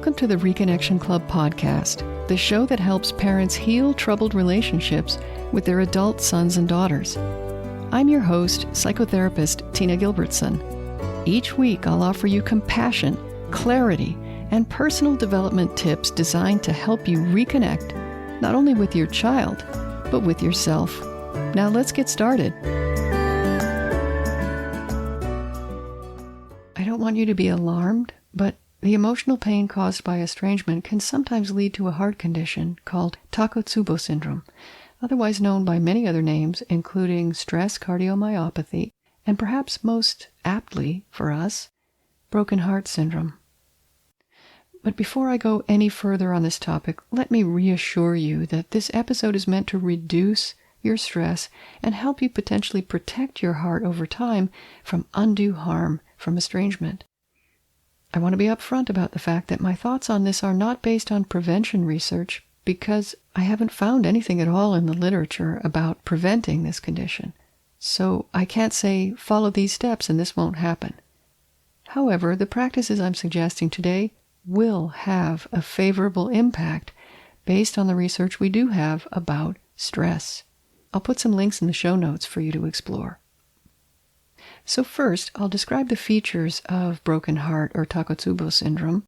Welcome to the Reconnection Club podcast, the show that helps parents heal troubled relationships with their adult sons and daughters. I'm your host, psychotherapist Tina Gilbertson. Each week, I'll offer you compassion, clarity, and personal development tips designed to help you reconnect, not only with your child, but with yourself. Now let's get started. I don't want you to be alarmed, but the emotional pain caused by estrangement can sometimes lead to a heart condition called Takotsubo Syndrome, otherwise known by many other names, including stress cardiomyopathy, and perhaps most aptly for us, broken heart syndrome. But before I go any further on this topic, let me reassure you that this episode is meant to reduce your stress and help you potentially protect your heart over time from undue harm from estrangement. I want to be upfront about the fact that my thoughts on this are not based on prevention research because I haven't found anything at all in the literature about preventing this condition. So I can't say, follow these steps and this won't happen. However, the practices I'm suggesting today will have a favorable impact based on the research we do have about stress. I'll put some links in the show notes for you to explore. So first, I'll describe the features of broken heart or Takotsubo syndrome,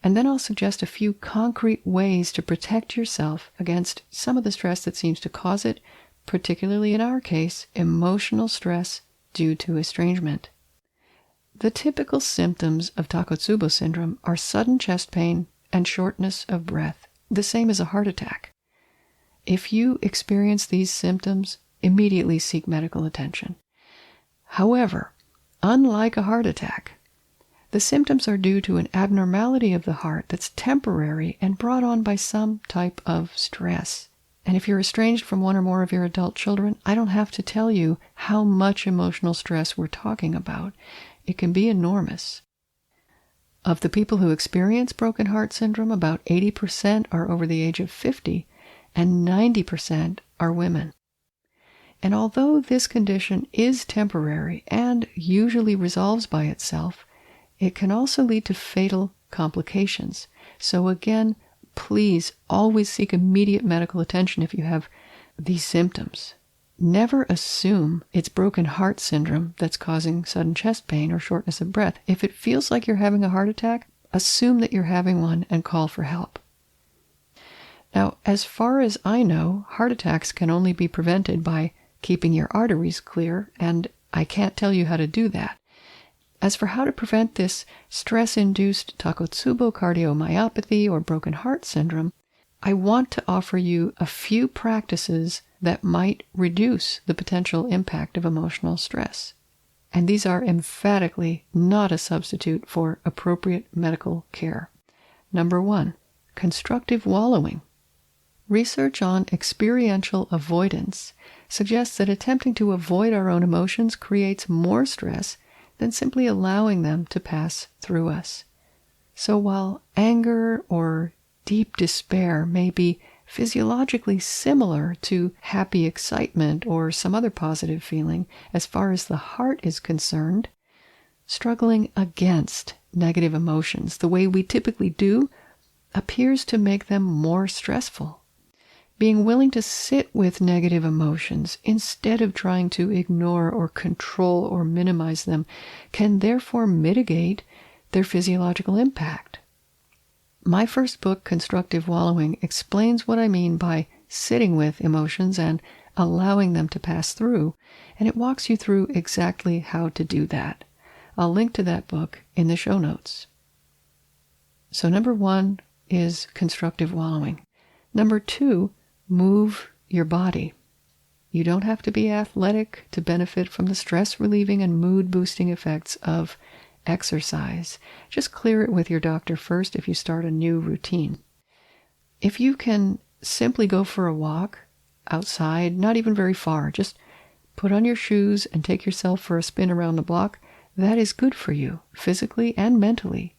and then I'll suggest a few concrete ways to protect yourself against some of the stress that seems to cause it, particularly in our case, emotional stress due to estrangement. The typical symptoms of Takotsubo syndrome are sudden chest pain and shortness of breath, the same as a heart attack. If you experience these symptoms, immediately seek medical attention. However, unlike a heart attack, the symptoms are due to an abnormality of the heart that's temporary and brought on by some type of stress. And if you're estranged from one or more of your adult children, I don't have to tell you how much emotional stress we're talking about. It can be enormous. Of the people who experience broken heart syndrome, about 80% are over the age of 50, and 90% are women. And although this condition is temporary and usually resolves by itself, it can also lead to fatal complications. So again, please always seek immediate medical attention if you have these symptoms. Never assume it's broken heart syndrome that's causing sudden chest pain or shortness of breath. If it feels like you're having a heart attack, assume that you're having one and call for help. Now, as far as I know, heart attacks can only be prevented by keeping your arteries clear, and I can't tell you how to do that. As for how to prevent this stress-induced Takotsubo cardiomyopathy or broken heart syndrome, I want to offer you a few practices that might reduce the potential impact of emotional stress. And these are emphatically not a substitute for appropriate medical care. Number 1, constructive wallowing. Research on experiential avoidance suggests that attempting to avoid our own emotions creates more stress than simply allowing them to pass through us. So while anger or deep despair may be physiologically similar to happy excitement or some other positive feeling as far as the heart is concerned, struggling against negative emotions the way we typically do appears to make them more stressful. Being willing to sit with negative emotions instead of trying to ignore or control or minimize them can therefore mitigate their physiological impact. My first book, Constructive Wallowing, explains what I mean by sitting with emotions and allowing them to pass through, and it walks you through exactly how to do that. I'll link to that book in the show notes. So number 1 is constructive wallowing. Number 2, move your body. You don't have to be athletic to benefit from the stress-relieving and mood-boosting effects of exercise. Just clear it with your doctor first if you start a new routine. If you can simply go for a walk outside, not even very far, just put on your shoes and take yourself for a spin around the block, that is good for you, physically and mentally.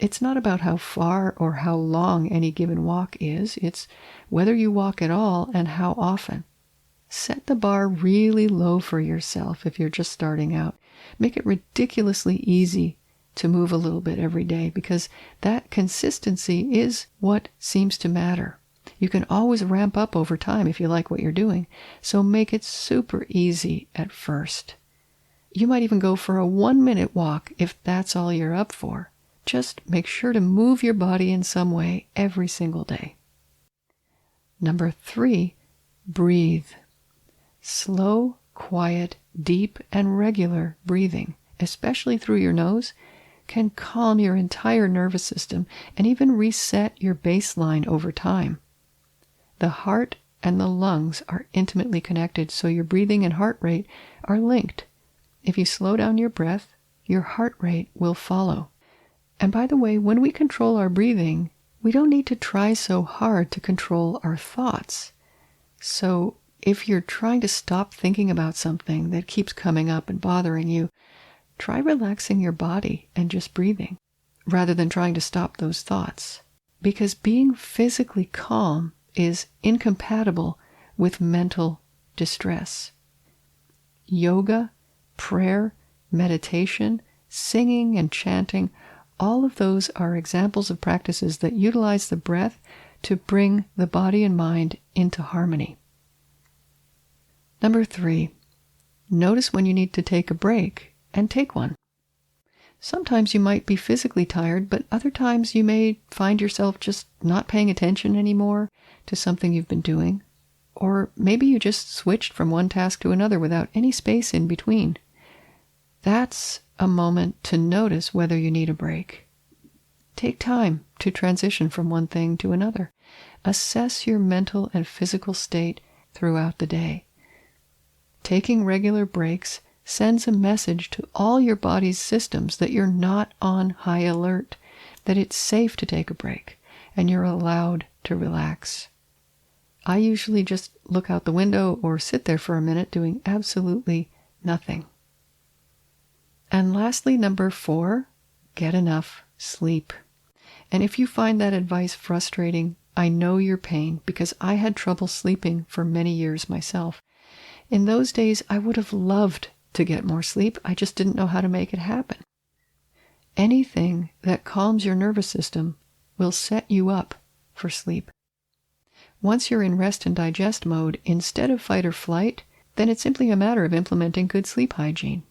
It's not about how far or how long any given walk is. It's whether you walk at all and how often. Set the bar really low for yourself if you're just starting out. Make it ridiculously easy to move a little bit every day, because that consistency is what seems to matter. You can always ramp up over time if you like what you're doing, so make it super easy at first. You might even go for a 1-minute walk if that's all you're up for. Just make sure to move your body in some way every single day. Number 3, breathe. Slow, quiet, deep, and regular breathing, especially through your nose, can calm your entire nervous system and even reset your baseline over time. The heart and the lungs are intimately connected, so your breathing and heart rate are linked. If you slow down your breath, your heart rate will follow. And by the way, when we control our breathing, we don't need to try so hard to control our thoughts. So if you're trying to stop thinking about something that keeps coming up and bothering you, try relaxing your body and just breathing, rather than trying to stop those thoughts. Because being physically calm is incompatible with mental distress. Yoga, prayer, meditation, singing and chanting, all of those are examples of practices that utilize the breath to bring the body and mind into harmony. Number 3, notice when you need to take a break and take one. Sometimes you might be physically tired, but other times you may find yourself just not paying attention anymore to something you've been doing. Or maybe you just switched from one task to another without any space in between. That's a moment to notice whether you need a break. Take time to transition from one thing to another. Assess your mental and physical state throughout the day. Taking regular breaks sends a message to all your body's systems that you're not on high alert, that it's safe to take a break, and you're allowed to relax. I usually just look out the window or sit there for a minute doing absolutely nothing. And lastly, number 4, get enough sleep. And if you find that advice frustrating, I know your pain, because I had trouble sleeping for many years myself. In those days, I would have loved to get more sleep. I just didn't know how to make it happen. Anything that calms your nervous system will set you up for sleep. Once you're in rest and digest mode, instead of fight or flight, then it's simply a matter of implementing good sleep hygiene.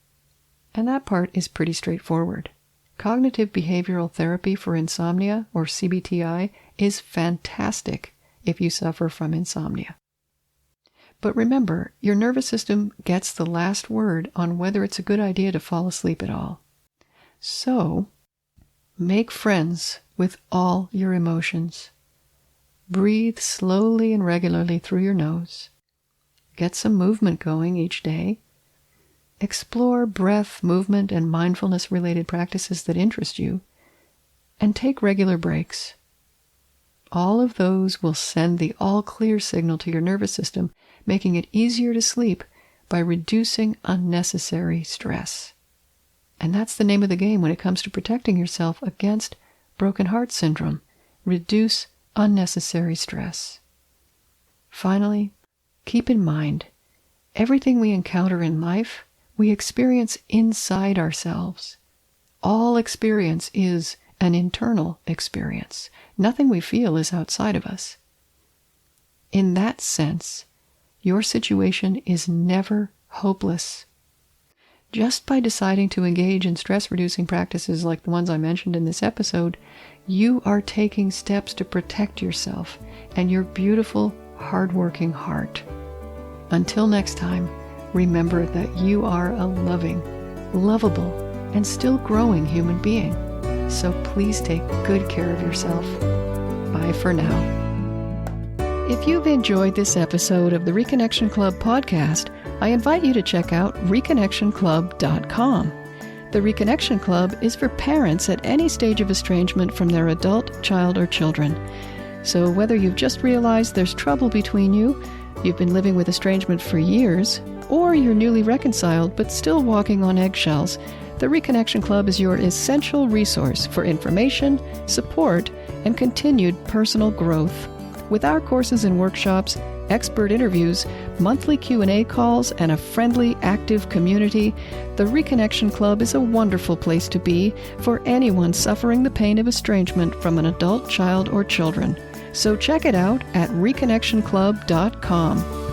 And that part is pretty straightforward. Cognitive behavioral therapy for insomnia, or CBTI, is fantastic if you suffer from insomnia. But remember, your nervous system gets the last word on whether it's a good idea to fall asleep at all. So, make friends with all your emotions. Breathe slowly and regularly through your nose. Get some movement going each day. Explore breath, movement, and mindfulness-related practices that interest you. And take regular breaks. All of those will send the all-clear signal to your nervous system, making it easier to sleep by reducing unnecessary stress. And that's the name of the game when it comes to protecting yourself against broken heart syndrome. Reduce unnecessary stress. Finally, keep in mind, everything we encounter in life, we experience inside ourselves. All experience is an internal experience. Nothing we feel is outside of us. In that sense, your situation is never hopeless. Just by deciding to engage in stress-reducing practices like the ones I mentioned in this episode, you are taking steps to protect yourself and your beautiful, hardworking heart. Until next time, remember that you are a loving, lovable, and still growing human being. So please take good care of yourself. Bye for now. If you've enjoyed this episode of the Reconnection Club podcast, I invite you to check out reconnectionclub.com. The Reconnection Club is for parents at any stage of estrangement from their adult, child, or children. So whether you've just realized there's trouble between you, you've been living with estrangement for years, or you're newly reconciled but still walking on eggshells, the Reconnection Club is your essential resource for information, support, and continued personal growth. With our courses and workshops, expert interviews, monthly Q&A calls, and a friendly, active community, the Reconnection Club is a wonderful place to be for anyone suffering the pain of estrangement from an adult, child, or children. So check it out at reconnectionclub.com.